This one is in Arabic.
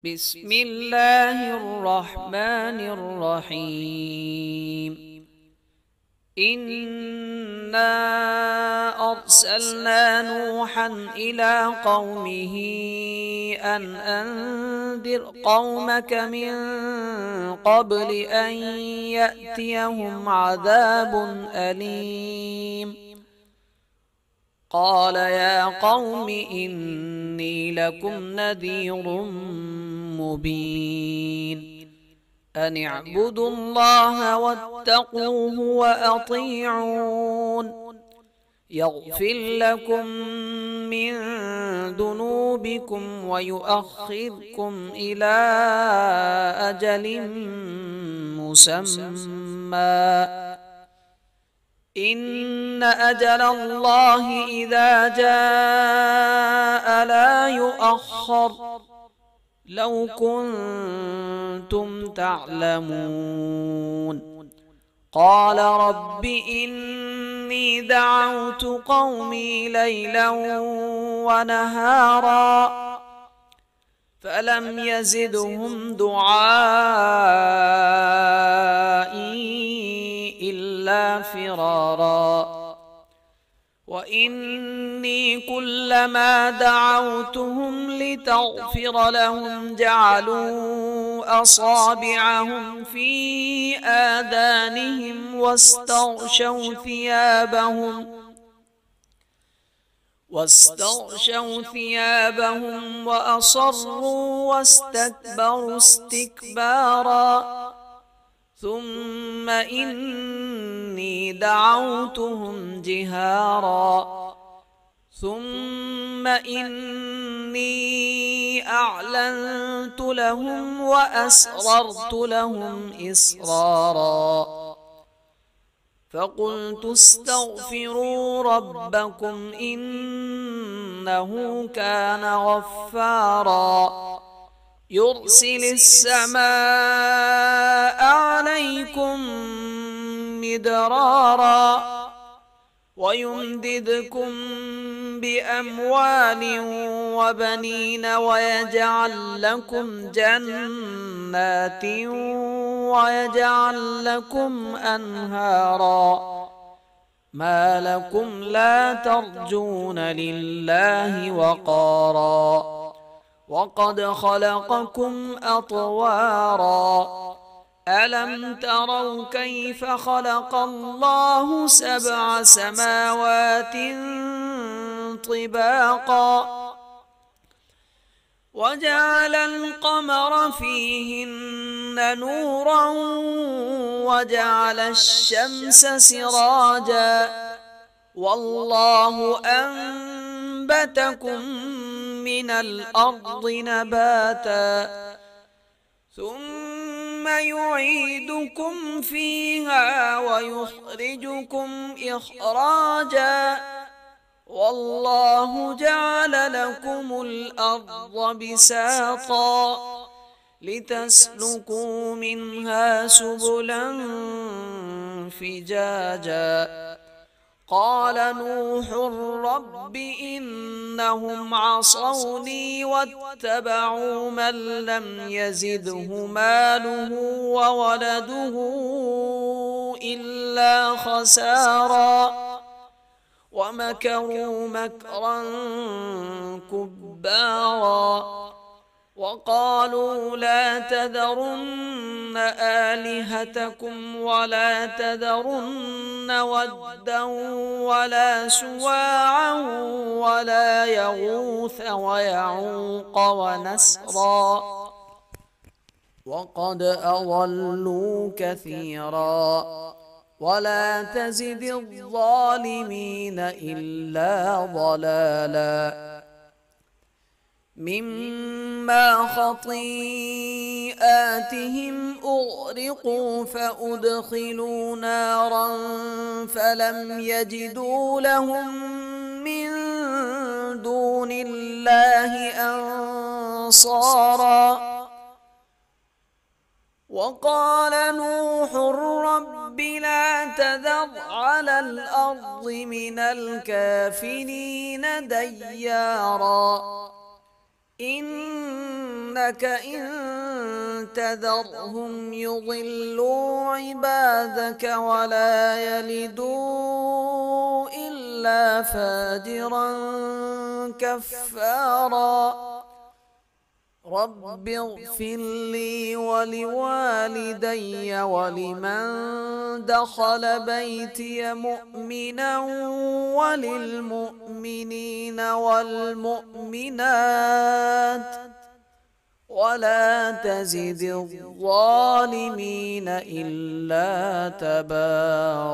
بسم الله الرحمن الرحيم. إنا أرسلنا نوحا إلى قومه أن أنذر قومك من قبل أن يأتيهم عذاب أليم. قال يا قوم إني لكم نذير مبين. أن اعبدوا الله واتقوه وأطيعون يغفر لكم من ذنوبكم ويؤخركم إلى أجل مسمى إن أجل الله إذا جاء لا يؤخر لو كنتم تعلمون. قال رب إني دعوت قومي ليلا ونهارا فلم يزدهم دعائي إلا فرارا. وإني كلما دعوتهم لتغفر لهم جعلوا أصابعهم في آذانهم واستغشوا ثيابهم وأصروا واستكبروا استكبارا. ثم إني دعوتهم جهارا ثم إني أعلنت لهم وأسررت لهم إسرارا. فقلت استغفروا ربكم إنه كان غفارا يرسل السماء عليكم مدرارا ويمددكم بأموال وبنين ويجعل لكم جنات ويجعل لكم أنهارا. ما لكم لا ترجون لله وقارا وقد خلقكم أطوارا. ألم تروا كيف خلق الله سبع سماوات طباقا وجعل القمر فيهن نورا وجعل الشمس سراجا والله أنبتكم من الأرض نباتا ثم يعيدكم فيها ويخرجكم إخراجا والله جعل لكم الأرض بساطا لتسلكوا منها سبلا فجاجا. قال نوح رب إنهم عصوني واتبعوا من لم يزده ماله وولده إلا خسارا ومكروا مكرا كبارا. وقالوا لا تذرن آلهتكم ولا تذرن ودا ولا سواعا ولا يغوث ويعوق ونسرا وقد أضلوا كثيرا ولا تزد الظالمين إلا ضلالا. مما خطيئاتهم أغرقوا فأدخلوا نارا فلم يجدوا لهم من دون الله أنصارا. وقال نوح رب لا تذر على الأرض من الكافرين ديارا إنك إن تذرهم يضلوا عبادك ولا يلدوا إلا فاجرا كفارا رب اغفر لي ولوالدي ولمن دخل بيتي مؤمنا وللمؤمنين والمؤمنات ولا تزد الظالمين إلا تباراً.